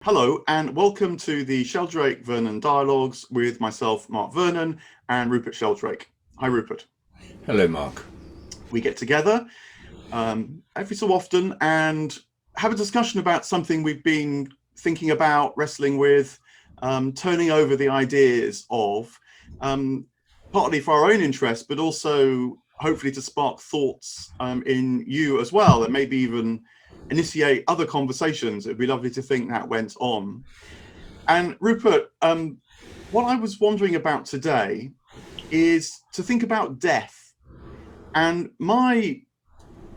Hello and welcome to the Sheldrake-Vernon Dialogues with myself, Mark Vernon, and Rupert Sheldrake. Hi, Rupert. Hello, Mark. We get together every so often and have a discussion about something we've been thinking about, wrestling with, turning over the ideas of, um, partly for our own interest, but also hopefully to spark thoughts in you as well, and maybe even initiate other conversations. It'd be lovely to think that went on. And Rupert, what I was wondering about today is to think about death. And my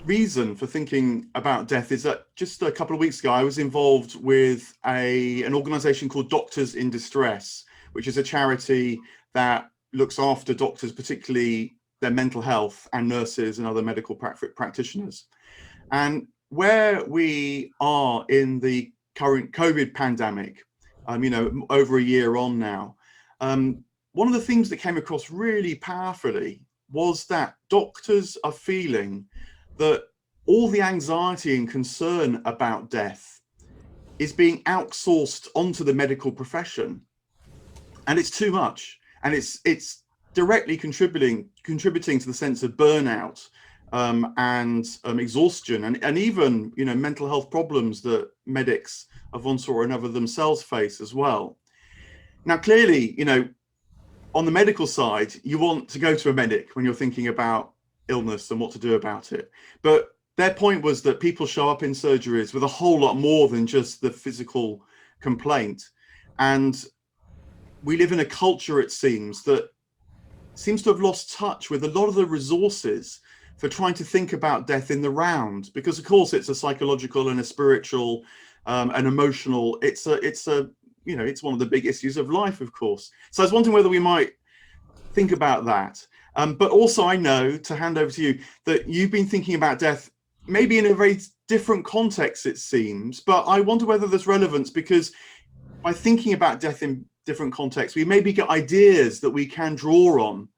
reason for thinking about death is that just a couple of weeks ago, I was involved with an organization called Doctors in Distress, which is a charity that looks after doctors, particularly their mental health, and nurses and other medical practitioners. And where we are in the current COVID pandemic, over a year on now, one of the things that came across really powerfully was that doctors are feeling that all the anxiety and concern about death is being outsourced onto the medical profession, and it's too much, and it's directly contributing to the sense of burnout and exhaustion, and even mental health problems that medics of one sort or another themselves face as well. Now, clearly, on the medical side, you want to go to a medic when you're thinking about illness and what to do about it. But their point was that people show up in surgeries with a whole lot more than just the physical complaint. And we live in a culture, it seems, that seems to have lost touch with a lot of the resources for trying to think about death in the round, because of course it's a psychological and a spiritual and emotional, it's one of the big issues of life, of course. So I was wondering whether we might think about that. But also, I know, to hand over to you, that you've been thinking about death maybe in a very different context, it seems. But I wonder whether there's relevance, because by thinking about death in different contexts, we maybe get ideas that we can draw on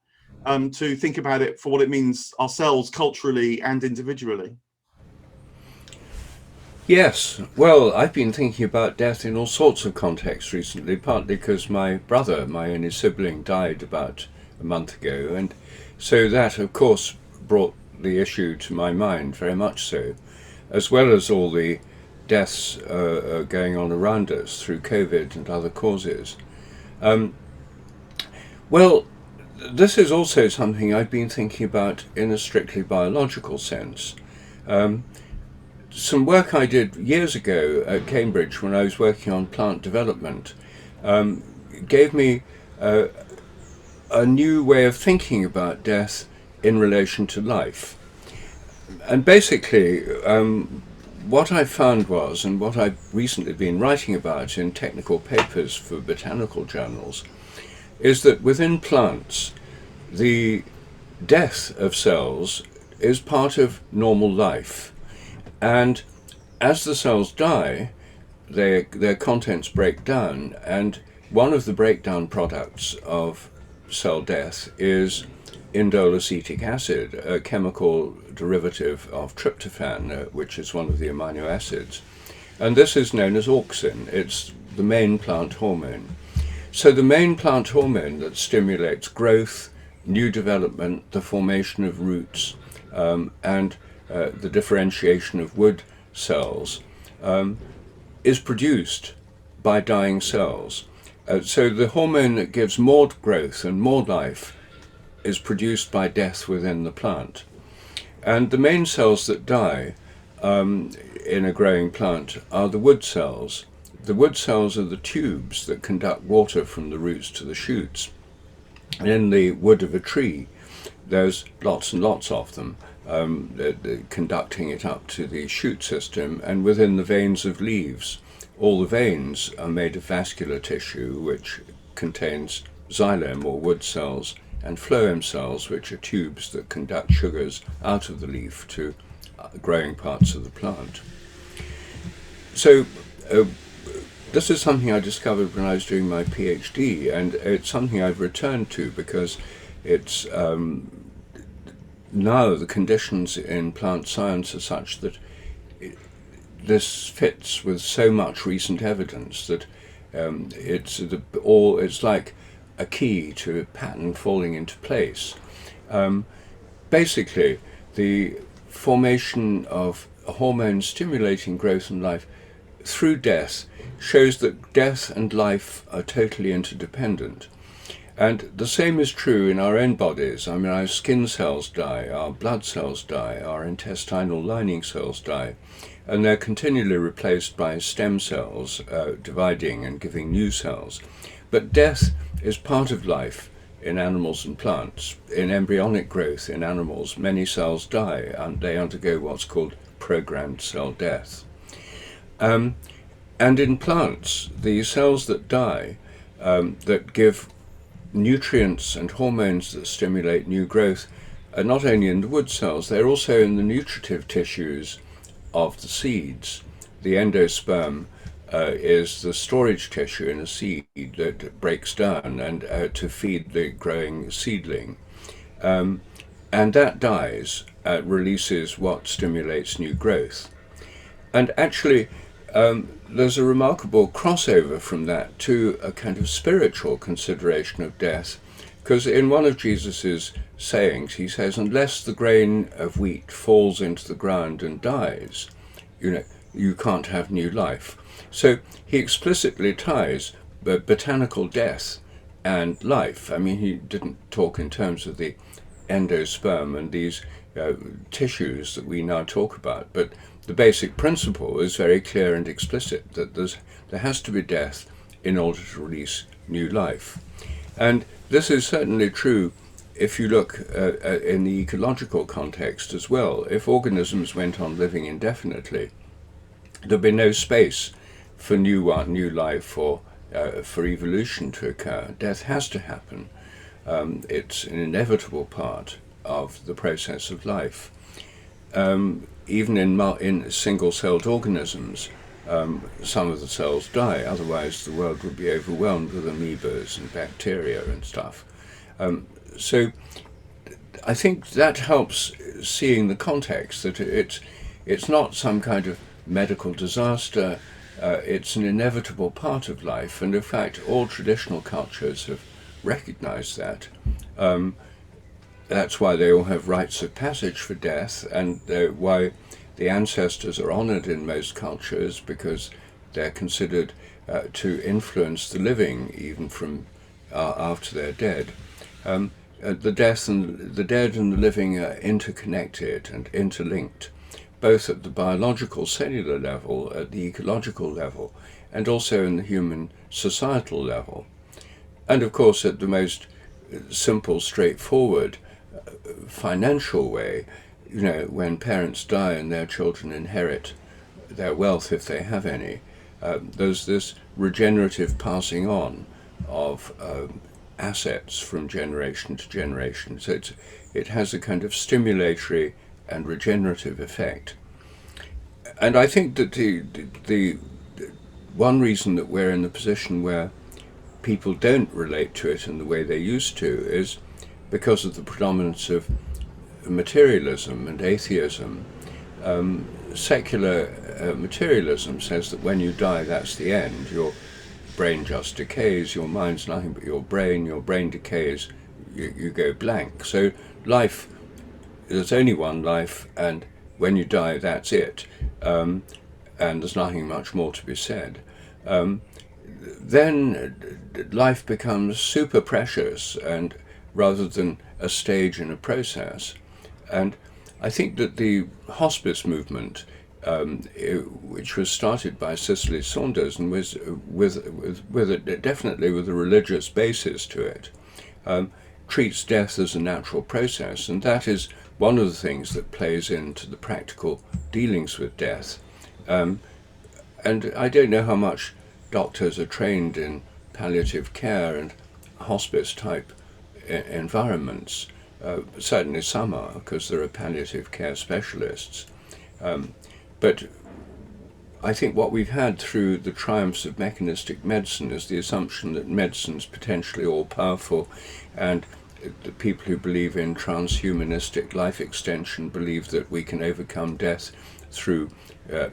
to think about it for what it means ourselves culturally and individually. Yes, well, I've been thinking about death in all sorts of contexts recently, partly because my brother, my only sibling, died about a month ago, and so that, of course, brought the issue to my mind, very much so, as well as all the deaths going on around us through COVID and other causes. Um, well, this is also something I've been thinking about in a strictly biological sense. Um, some work I did years ago at Cambridge when I was working on plant development um, gave me a new way of thinking about death in relation to life. And basically, what I found was, and what I've recently been writing about in technical papers for botanical journals, is that within plants, the death of cells is part of normal life. And as the cells die, their contents break down, and one of the breakdown products of cell death is indole acetic acid, a chemical derivative of tryptophan, which is one of the amino acids. And this is known as auxin. It's the main plant hormone. So the main plant hormone that stimulates growth, new development, the formation of roots, and the differentiation of wood cells is produced by dying cells. So the hormone that gives more growth and more life is produced by death within the plant. And the main cells that die in a growing plant are the wood cells. The wood cells are the tubes that conduct water from the roots to the shoots. And in the wood of a tree, there's lots and lots of them, conducting it up to the shoot system, and within the veins of leaves. All the veins are made of vascular tissue, which contains xylem or wood cells, and phloem cells, which are tubes that conduct sugars out of the leaf to growing parts of the plant. So this is something I discovered when I was doing my PhD, and it's something I've returned to because it's now the conditions in plant science are such that this fits with so much recent evidence that it's like a key to a pattern falling into place. Basically, the formation of hormones stimulating growth and life through death shows that death and life are totally interdependent. And the same is true in our own bodies. I mean, our skin cells die, our blood cells die, our intestinal lining cells die, and they're continually replaced by stem cells, dividing and giving new cells. But death is part of life in animals and plants. In embryonic growth in animals, many cells die and they undergo what's called programmed cell death. And in plants, the cells that die, that give nutrients and hormones that stimulate new growth, are not only in the wood cells, they're also in the nutritive tissues of the seeds. The endosperm is the storage tissue in a seed that breaks down and to feed the growing seedling. And that dies, releases what stimulates new growth. And actually, there's a remarkable crossover from that to a kind of spiritual consideration of death, because in one of Jesus's sayings, he says, unless the grain of wheat falls into the ground and dies, you can't have new life. So he explicitly ties botanical death and life. I mean, he didn't talk in terms of the endosperm and these tissues that we now talk about, but the basic principle is very clear and explicit, that there has to be death in order to release new life. And this is certainly true if you look in the ecological context as well. If organisms went on living indefinitely, there'd be no space for new life or for evolution to occur. Death has to happen. It's an inevitable part of the process of life. Even in single-celled organisms, some of the cells die, otherwise the world would be overwhelmed with amoebas and bacteria and stuff. So I think that helps seeing the context, that it's not some kind of medical disaster, it's an inevitable part of life, and in fact all traditional cultures have recognized that. That's why they all have rites of passage for death, and why the ancestors are honored in most cultures, because they're considered to influence the living even from after they're dead. The dead and the living are interconnected and interlinked, both at the biological cellular level, at the ecological level, and also in the human societal level. And of course, at the most simple, straightforward financial way, when parents die and their children inherit their wealth, if they have any, there's this regenerative passing on of assets from generation to generation. So it has a kind of stimulatory and regenerative effect. And I think that the one reason that we're in the position where people don't relate to it in the way they used to is because of the predominance of materialism and atheism. Secular materialism says that when you die, that's the end. Your brain just decays, your mind's nothing but your brain decays, you go blank. So life, there's only one life, and when you die, that's it. And there's nothing much more to be said. Then life becomes super precious, and rather than a stage in a process. And I think that the hospice movement, which was started by Cicely Saunders and was definitely with a religious basis to it, treats death as a natural process, and that is one of the things that plays into the practical dealings with death. And I don't know how much doctors are trained in palliative care and hospice type environments. Certainly some are, because there are palliative care specialists. But I think what we've had through the triumphs of mechanistic medicine is the assumption that medicine's potentially all-powerful, and the people who believe in transhumanistic life extension believe that we can overcome death through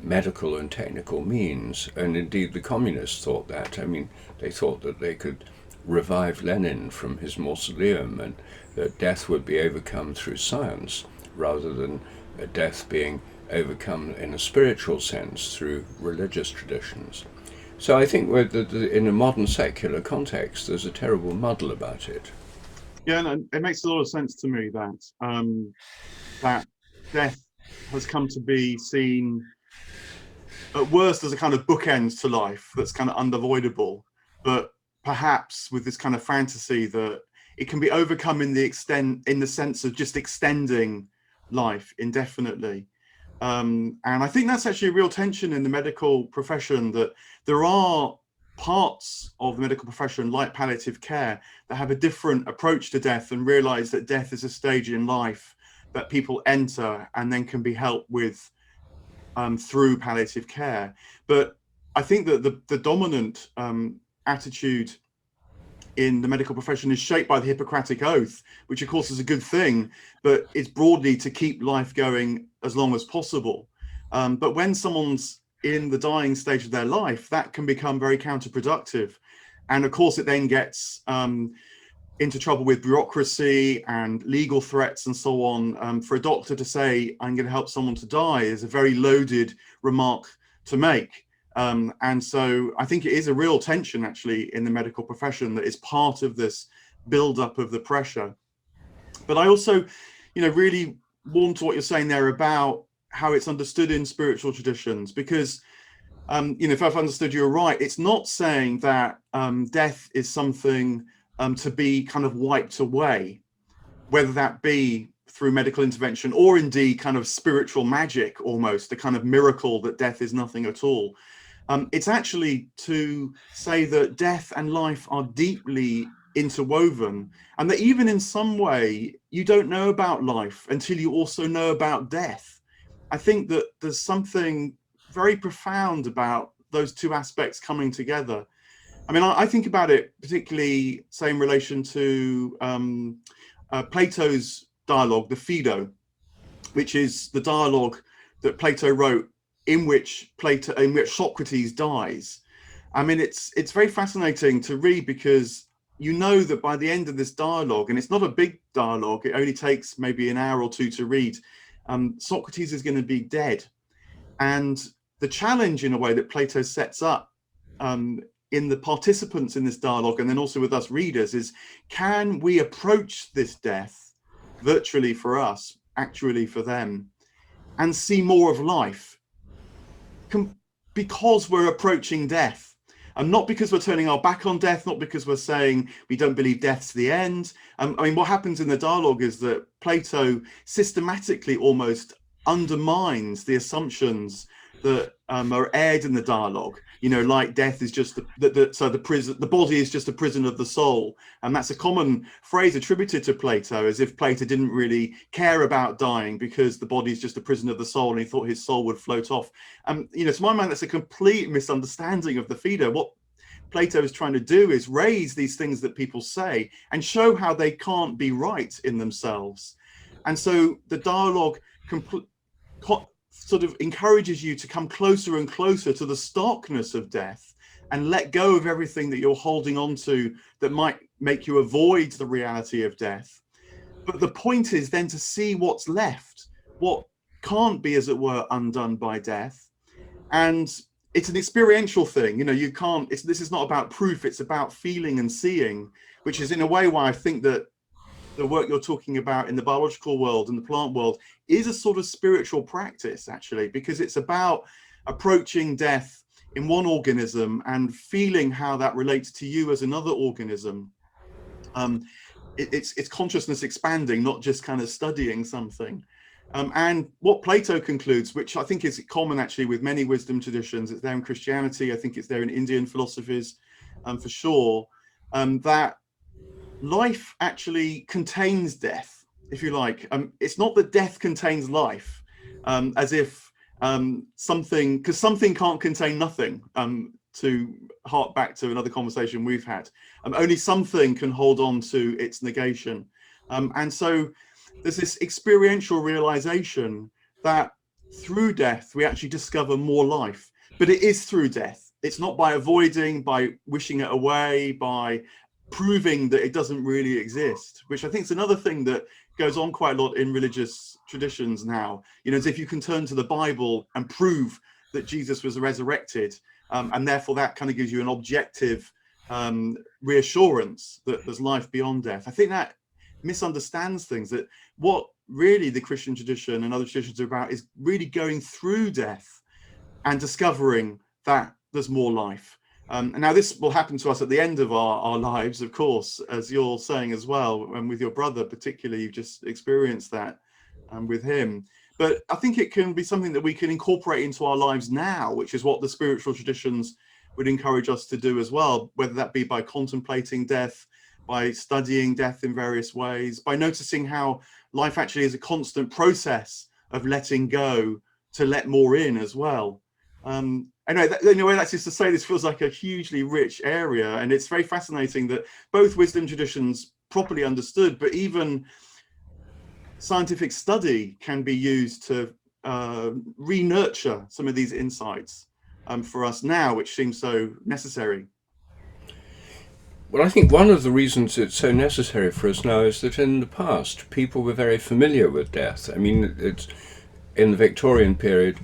medical and technical means. And indeed, the communists thought that. I mean, they thought that they could revive Lenin from his mausoleum, and that death would be overcome through science rather than death being overcome in a spiritual sense through religious traditions. So I think in a modern secular context, there's a terrible muddle about it. Yeah, and it makes a lot of sense to me that that death has come to be seen at worst as a kind of bookend to life that's kind of unavoidable, but perhaps with this kind of fantasy that it can be overcome in the sense of just extending life indefinitely. And I think that's actually a real tension in the medical profession, that there are parts of the medical profession, like palliative care, that have a different approach to death and realize that death is a stage in life that people enter and then can be helped with through palliative care. But I think that the dominant attitude in the medical profession is shaped by the Hippocratic Oath, which of course is a good thing, but it's broadly to keep life going as long as possible. But when someone's in the dying stage of their life, that can become very counterproductive. And of course, it then gets into trouble with bureaucracy and legal threats and so on. For a doctor to say, I'm going to help someone to die, is a very loaded remark to make. And so I think it is a real tension actually in the medical profession that is part of this build-up of the pressure. But I also, really warm to what you're saying there about how it's understood in spiritual traditions, because if I've understood you right, it's not saying that death is something to be kind of wiped away, whether that be through medical intervention or indeed kind of spiritual magic, almost the kind of miracle that death is nothing at all. It's actually to say that death and life are deeply interwoven, and that even in some way you don't know about life until you also know about death. I think that there's something very profound about those two aspects coming together. I mean, I think about it particularly, say, in relation to Plato's dialogue, the Phaedo, which is the dialogue that Plato wrote in which Socrates dies. I mean, it's very fascinating to read, because you know that by the end of this dialogue, and it's not a big dialogue, it only takes maybe an hour or two to read, Socrates is going to be dead. And the challenge, in a way, that Plato sets up in the participants in this dialogue, and then also with us readers, is can we approach this death virtually for us, actually for them, and see more of life because we're approaching death, and not because we're turning our back on death, not because we're saying we don't believe death's the end. I mean, what happens in the dialogue is that Plato systematically almost undermines the assumptions that are aired in the dialogue, like death is just the body is just a prison of the soul. And that's a common phrase attributed to Plato, as if Plato didn't really care about dying because the body is just a prison of the soul and he thought his soul would float off. To my mind, that's a complete misunderstanding of the Phaedo. What Plato is trying to do is raise these things that people say and show how they can't be right in themselves. And so the dialogue sort of encourages you to come closer and closer to the starkness of death and let go of everything that you're holding on to that might make you avoid the reality of death. But the point is then to see what's left, what can't be, as it were, undone by death. And it's an experiential thing. You can't, this is not about proof, it's about feeling and seeing, which is in a way why I think that the work you're talking about in the biological world and the plant world is a sort of spiritual practice, actually, because it's about approaching death in one organism and feeling how that relates to you as another organism. It's consciousness expanding, not just kind of studying something. And what Plato concludes, which I think is common actually with many wisdom traditions, it's there in Christianity, I think it's there in Indian philosophies, for sure, that life actually contains death, if you like. It's not that death contains life, as if something can't contain nothing, to hark back to another conversation we've had. Only something can hold on to its negation. And so there's this experiential realization that through death, we actually discover more life. But it is through death. It's not by avoiding, by wishing it away, by proving that it doesn't really exist, which I think is another thing that goes on quite a lot in religious traditions now. You know, as if you can turn to the Bible and prove that Jesus was resurrected, and therefore that kind of gives you an objective reassurance that there's life beyond death. I think that misunderstands things, that what really the Christian tradition and other traditions are about is really going through death and discovering that there's more life. And now this will happen to us at the end of our lives, of course, as you're saying as well, and with your brother particularly, you've just experienced that with him. But I think it can be something that we can incorporate into our lives now, which is what the spiritual traditions would encourage us to do as well, whether that be by contemplating death, by studying death in various ways, by noticing how life actually is a constant process of letting go to let more in as well. Anyway, that's just to say this feels like a hugely rich area, and it's very fascinating that both wisdom traditions properly understood, but even scientific study can be used to re-nurture some of these insights for us now, which seems so necessary. Well, I think one of the reasons it's so necessary for us now is that in the past, people were very familiar with death. I mean, it's in the Victorian period,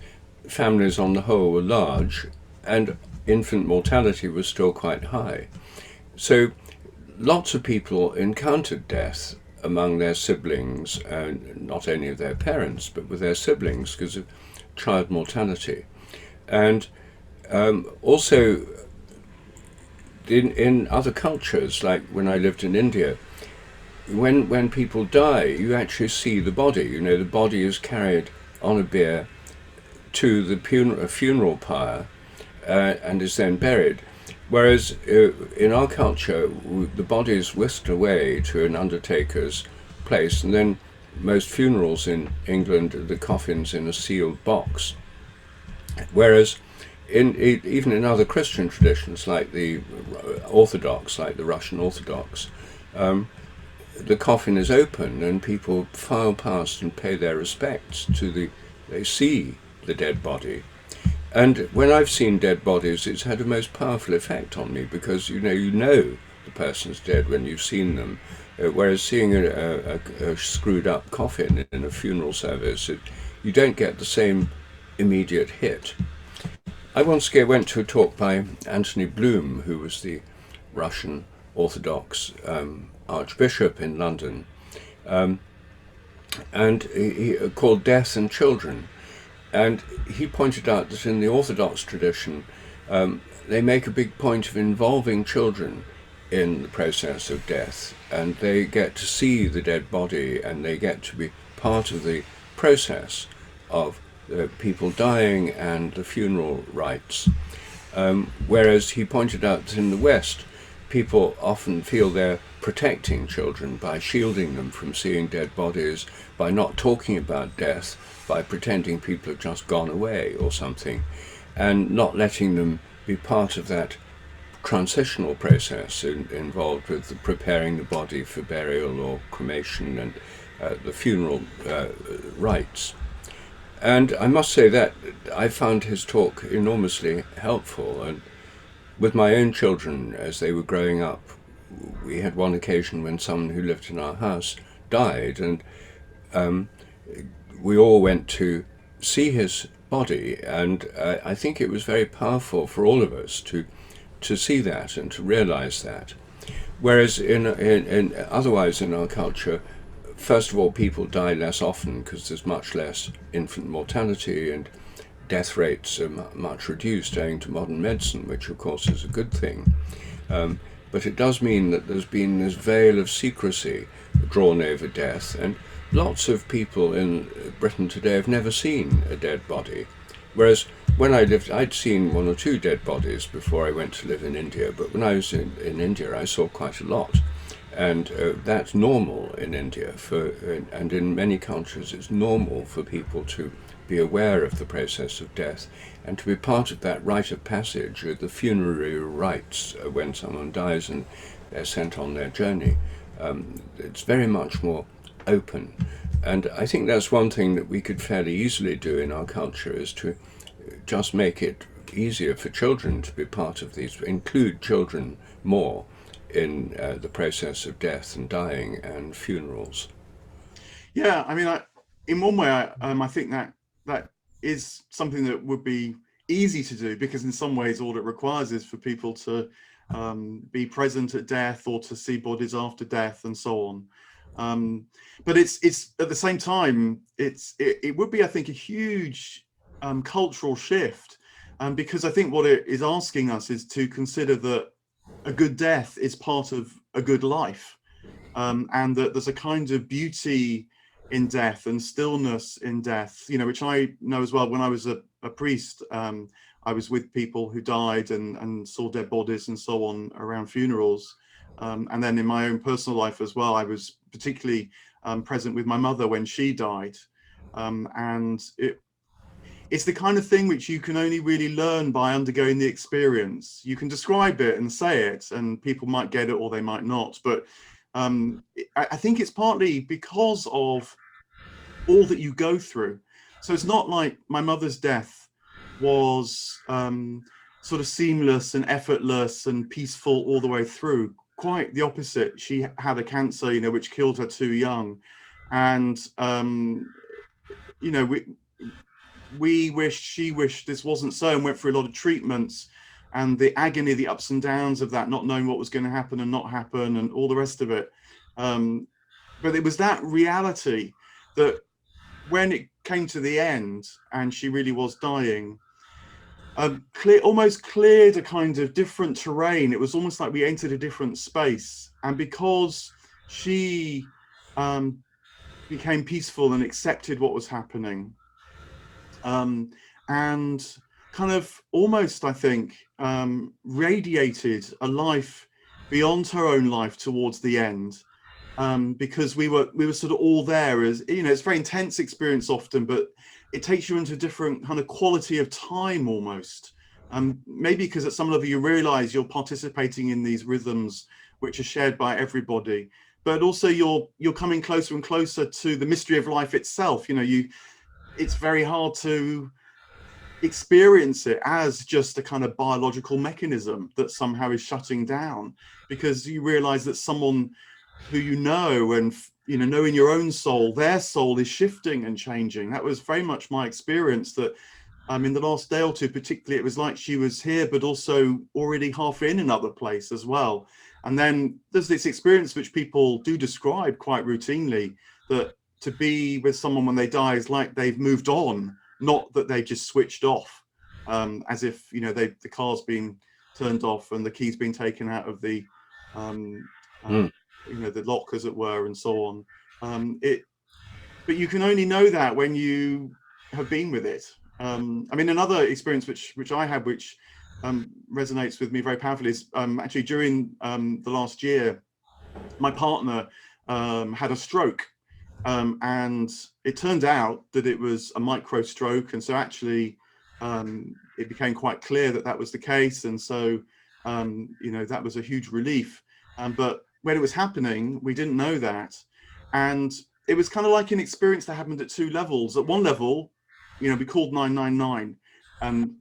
families on the whole were large, and infant mortality was still quite high. So lots of people encountered death among their siblings, not only of their parents, but with their siblings because of child mortality. And also in other cultures, like when I lived in India, when people die, you actually see the body. You know, the body is carried on a bier to the funeral pyre and is then buried. Whereas in our culture, the body is whisked away to an undertaker's place, and then most funerals in England, the coffin's in a sealed box. Whereas even in other Christian traditions, like the Orthodox, like the Russian Orthodox, the coffin is open and people file past and pay their respects they see the dead body. And when I've seen dead bodies, it's had a most powerful effect on me, because you know the person's dead when you've seen them, whereas seeing a screwed up coffin in a funeral service, you don't get the same immediate hit. I once went to a talk by Anthony Bloom, who was the Russian Orthodox Archbishop in London, and he called Death and Children. And he pointed out that in the Orthodox tradition, they make a big point of involving children in the process of death, and they get to see the dead body, and they get to be part of the process of people dying and the funeral rites. Whereas he pointed out that in the West, people often feel they're protecting children by shielding them from seeing dead bodies, by not talking about death, by pretending people have just gone away or something, and not letting them be part of that transitional process involved with preparing the body for burial or cremation and the funeral rites. And I must say that I found his talk enormously helpful. And with my own children, as they were growing up, we had one occasion when someone who lived in our house died, and we all went to see his body, and I think it was very powerful for all of us to see that and to realize that. Whereas otherwise in our culture, first of all, people die less often because there's much less infant mortality, and death rates are much reduced owing to modern medicine, which of course is a good thing. But it does mean that there's been this veil of secrecy drawn over death, and lots of people in Britain today have never seen a dead body. Whereas when I lived, I'd seen one or two dead bodies before I went to live in India, but when I was in India, I saw quite a lot. And that's normal in India, and in many countries it's normal for people to be aware of the process of death and to be part of that rite of passage, the funerary rites when someone dies and they're sent on their journey. It's very much more open. And I think that's one thing that we could fairly easily do in our culture, is to just make it easier for children to be part of these, include children more in the process of death and dying and funerals. Yeah, I mean, in one way, I think that is something that would be easy to do, because in some ways all it requires is for people to be present at death, or to see bodies after death and so on. But it's at the same time, it would be, I think, a huge cultural shift, because I think what it is asking us is to consider that a good death is part of a good life, and that there's a kind of beauty in death and stillness in death, which I know as well. When I was a priest, I was with people who died and saw dead bodies and so on around funerals. And then in my own personal life as well, I was particularly present with my mother when she died. And it's the kind of thing which you can only really learn by undergoing the experience. You can describe it and say it, and people might get it or they might not. But I think it's partly because of all that you go through. So it's not like my mother's death was sort of seamless and effortless and peaceful all the way through. Quite the opposite. She had a cancer, which killed her too young. And, she wished this wasn't so, and went through a lot of treatments, and the agony, the ups and downs of that, not knowing what was going to happen and not happen and all the rest of it. But it was that reality that when it came to the end and she really was dying, almost cleared a kind of different terrain. It was almost like we entered a different space. And because she became peaceful and accepted what was happening, and kind of almost, I think, radiated a life beyond her own life towards the end, because we were sort of all there. As it's a very intense experience often, but it takes you into a different kind of quality of time almost. Maybe because at some level you realize you're participating in these rhythms which are shared by everybody, but also you're coming closer and closer to the mystery of life itself. It's very hard to experience it as just a kind of biological mechanism that somehow is shutting down, because you realize that someone who and know in your own soul, their soul is shifting and changing. That was very much my experience, that in the last day or two particularly, it was like she was here but also already half in another place as well. And then there's this experience which people do describe quite routinely, that to be with someone when they die is like they've moved on, not that they've just switched off, as if the car's been turned off and the keys been taken out of the the lock, as it were, and so on. But you can only know that when you have been with it. I mean, another experience which I had, which resonates with me very powerfully, is actually during the last year, my partner had a stroke. And it turned out that it was a micro stroke. And so actually, it became quite clear that was the case. And so, that was a huge relief. But when it was happening, we didn't know that. And it was kind of like an experience that happened at two levels. At one level, we called 999, and,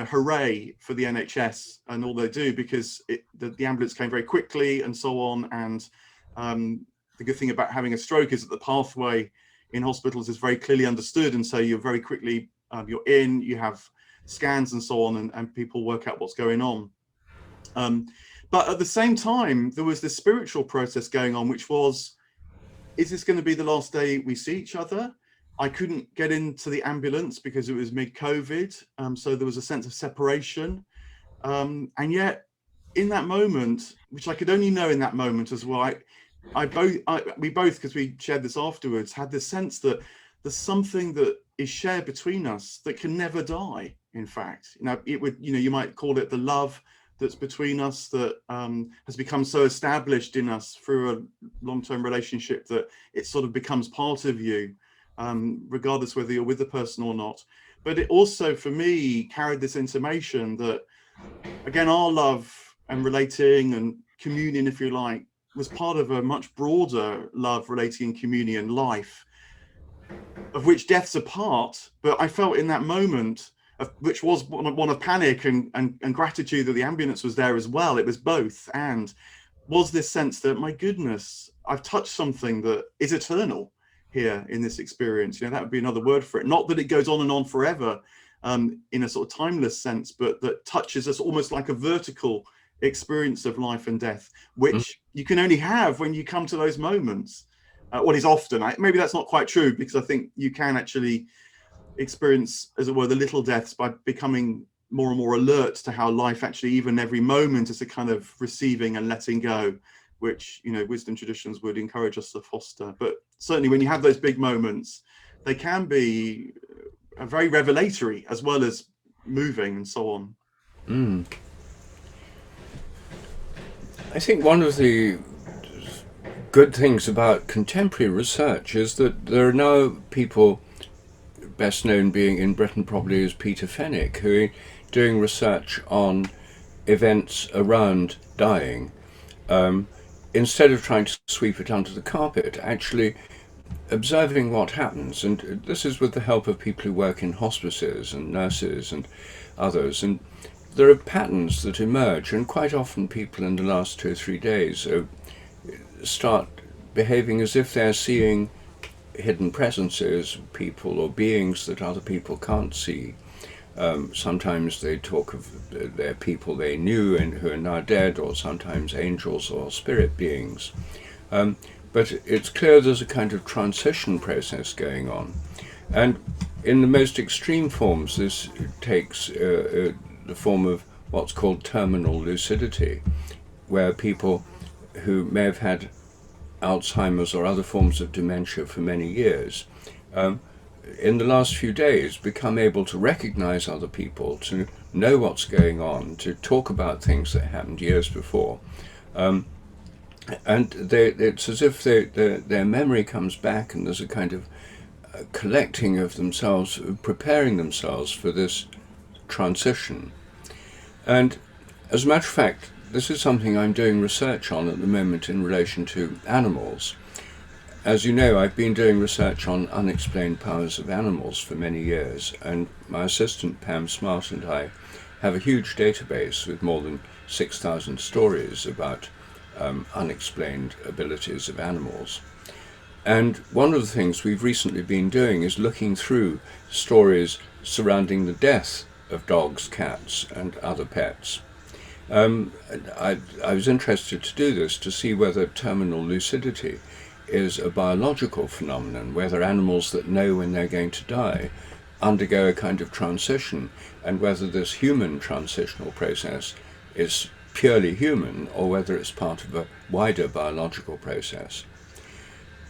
hooray for the NHS and all they do, because the ambulance came very quickly and so on. And the good thing about having a stroke is that the pathway in hospitals is very clearly understood. And so you're very quickly, you have scans and so on, and people work out what's going on. But at the same time, there was this spiritual process going on, which was, is this going to be the last day we see each other? I couldn't get into the ambulance because it was mid-COVID. So there was a sense of separation. And yet in that moment, which I could only know in that moment as well, we both, because we shared this afterwards, had this sense that there's something that is shared between us that can never die. In fact, it would, you might call it the love that's between us, that has become so established in us through a long-term relationship that it sort of becomes part of you, regardless whether you're with the person or not. But it also, for me, carried this intimation that, again, our love and relating and communion, if you like, was part of a much broader love, relating, communion, life, of which death's a part. But I felt in that moment, which was one of panic and gratitude that the ambulance was there as well. It was both, and was this sense that, my goodness, I've touched something that is eternal here in this experience. That would be another word for it. Not that it goes on and on forever, in a sort of timeless sense, but that touches us almost like a vertical experience of life and death, which you can only have when you come to those moments. What is often, maybe that's not quite true, because I think you can actually experience, as it were, the little deaths by becoming more and more alert to how life actually, even every moment, is a kind of receiving and letting go, which wisdom traditions would encourage us to foster. But certainly when you have those big moments, they can be very revelatory as well as moving and so on. I think one of the good things about contemporary research is that there are now people, best known being in Britain probably as Peter Fenwick, who are doing research on events around dying. Instead of trying to sweep it under the carpet, actually observing what happens. And this is with the help of people who work in hospices and nurses and others. And there are patterns that emerge, and quite often people in the last 2 or 3 days start behaving as if they're seeing hidden presences, people or beings that other people can't see. Sometimes they talk of their people they knew and who are now dead, or sometimes angels or spirit beings. But it's clear there's a kind of transition process going on. And in the most extreme forms, this takes the form of what's called terminal lucidity, where people who may have had Alzheimer's or other forms of dementia for many years, in the last few days become able to recognize other people, to know what's going on, to talk about things that happened years before. And it's as if their memory comes back, and there's a kind of collecting of themselves, preparing themselves for this transition. And as a matter of fact, this is something I'm doing research on at the moment in relation to animals. As you know, I've been doing research on unexplained powers of animals for many years, and my assistant Pam Smart and I have a huge database with more than 6,000 stories about unexplained abilities of animals. And one of the things we've recently been doing is looking through stories surrounding the death of dogs, cats, and other pets. I was interested to do this to see whether terminal lucidity is a biological phenomenon, whether animals that know when they're going to die undergo a kind of transition, and whether this human transitional process is purely human, or whether it's part of a wider biological process.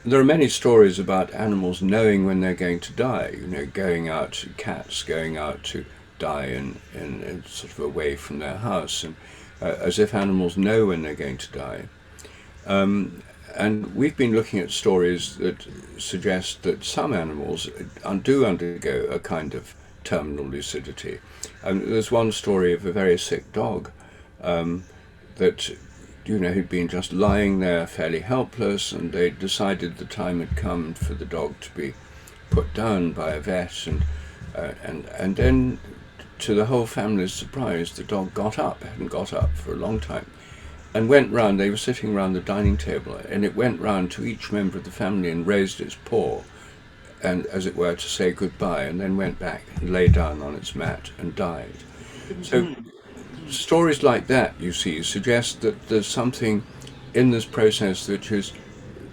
There are many stories about animals knowing when they're going to die, going out, cats going out to die in sort of away from their house, and as if animals know when they're going to die. And we've been looking at stories that suggest that some animals do undergo a kind of terminal lucidity. There's one story of a very sick dog that who'd been just lying there fairly helpless, and they decided the time had come for the dog to be put down by a vet, and then, to the whole family's surprise, the dog got up, hadn't got up for a long time, and went round. They were sitting round the dining table, and it went round to each member of the family and raised its paw, and as it were to say goodbye, and then went back and lay down on its mat and died. So stories like that, you see, suggest that there's something in this process which is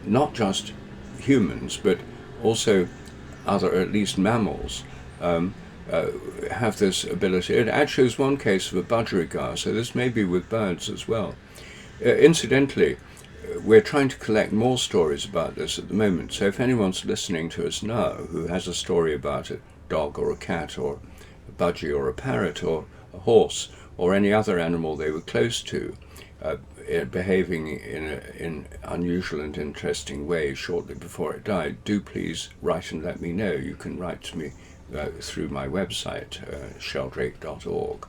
not just humans, but also other, at least mammals, have this ability. It actually is one case of a budgerigar, so this may be with birds as well. Incidentally, we're trying to collect more stories about this at the moment, so if anyone's listening to us now who has a story about a dog or a cat or a budgie or a parrot or a horse or any other animal they were close to, behaving in an unusual and interesting way shortly before it died, do please write and let me know. You can write to me through my website, sheldrake.org.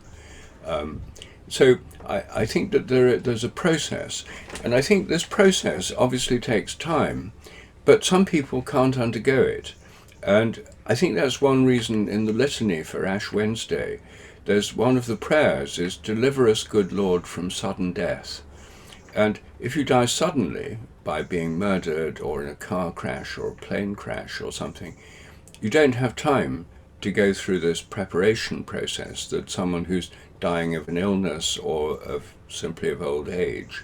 So I think that there's a process, and I think this process obviously takes time, but some people can't undergo it. And I think that's one reason in the litany for Ash Wednesday, there's one of the prayers is, "Deliver us, good Lord, from sudden death." And if you die suddenly by being murdered or in a car crash or a plane crash or something, you don't have time to go through this preparation process that someone who's dying of an illness or of simply of old age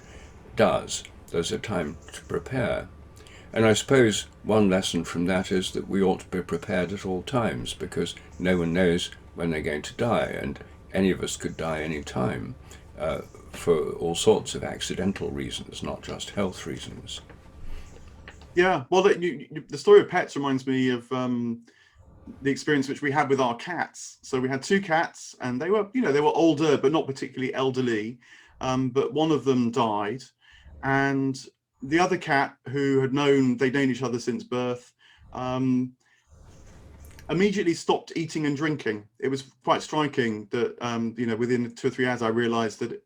does. There's a time to prepare. And I suppose one lesson from that is that we ought to be prepared at all times, because no one knows when they're going to die, and any of us could die any time for all sorts of accidental reasons, not just health reasons. Yeah, well, the story of pets reminds me of the experience which we had with our cats. So we had two cats, and they were, they were older, but not particularly elderly. But one of them died, and the other cat, who they'd known each other since birth, immediately stopped eating and drinking. It was quite striking that, within 2 or 3 hours, I realized that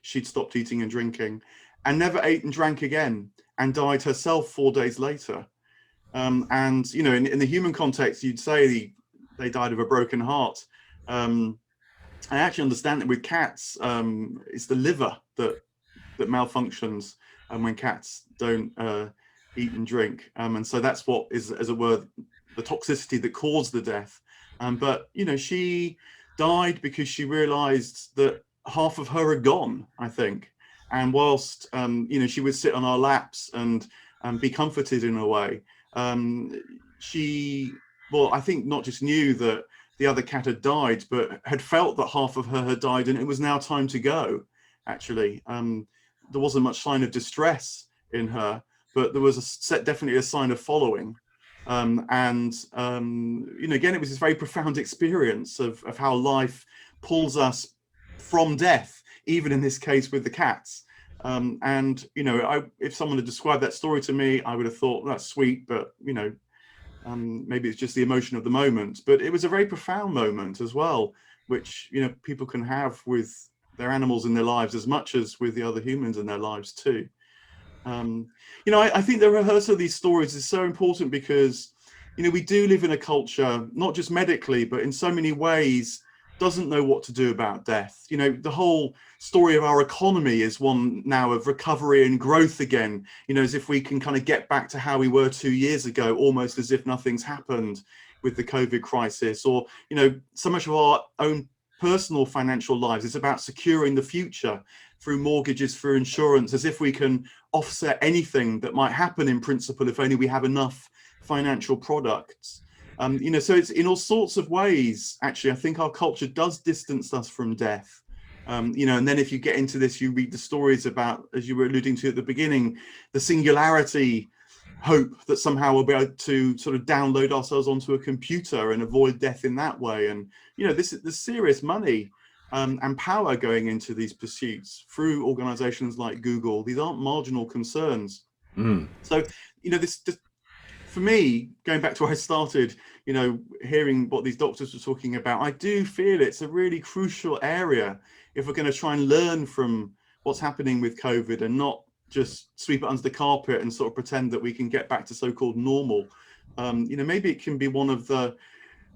she'd stopped eating and drinking and never ate and drank again, and died herself 4 days later. And, in the human context, you'd say they died of a broken heart. I actually understand that with cats, it's the liver that malfunctions, and when cats don't eat and drink, and so that's what is, as it were, the toxicity that caused the death. But she died because she realized that half of her had gone, I think. And whilst she would sit on our laps and be comforted in a way, she, well, I think not just knew that the other cat had died, but had felt that half of her had died, and it was now time to go. Actually, there wasn't much sign of distress in her, but there was definitely a sign of following. Again, it was this very profound experience of how life pulls us from death, even in this case with the cats. If someone had described that story to me, I would have thought, that's sweet, but maybe it's just the emotion of the moment. But it was a very profound moment as well, which people can have with their animals in their lives as much as with the other humans in their lives too. I think the rehearsal of these stories is so important because we do live in a culture, not just medically, but in so many ways, doesn't know what to do about death. The whole story of our economy is one now of recovery and growth again, as if we can kind of get back to how we were 2 years ago, almost as if nothing's happened with the COVID crisis. Or, so much of our own personal financial lives is about securing the future through mortgages, through insurance, as if we can offset anything that might happen in principle if only we have enough financial products. So it's in all sorts of ways. Actually, I think our culture does distance us from death. And then if you get into this, you read the stories about, as you were alluding to at the beginning, the singularity hope that somehow we'll be able to sort of download ourselves onto a computer and avoid death in that way. And there's serious money and power going into these pursuits through organizations like Google. These aren't marginal concerns. So this for me, going back to where I started, hearing what these doctors were talking about, I do feel it's a really crucial area if we're going to try and learn from what's happening with COVID and not just sweep it under the carpet and sort of pretend that we can get back to so-called normal. Maybe it can be one of the,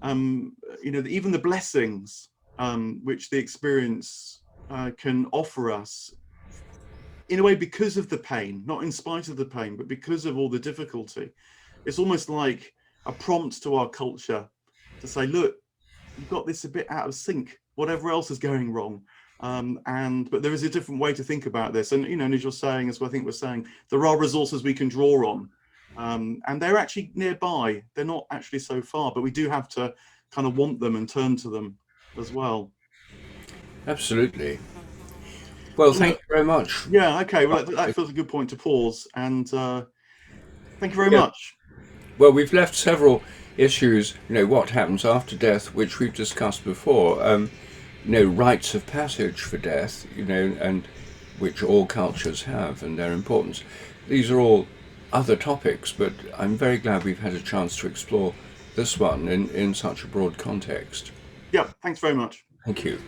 even the blessings which the experience can offer us in a way because of the pain, not in spite of the pain, but because of all the difficulty. It's almost like a prompt to our culture to say, look, you've got this a bit out of sync, whatever else is going wrong. But there is a different way to think about this. And, and as you're saying, as I think we're saying, there are resources we can draw on. And they're actually nearby. They're not actually so far, but we do have to kind of want them and turn to them as well. Absolutely. Well, thank you very much. Yeah, okay. Well, that feels a good point to pause. And thank you very Yeah. much. Well, we've left several issues, what happens after death, which we've discussed before. Rites of passage for death, and which all cultures have and their importance. These are all other topics, but I'm very glad we've had a chance to explore this one in such a broad context. Yeah, thanks very much. Thank you.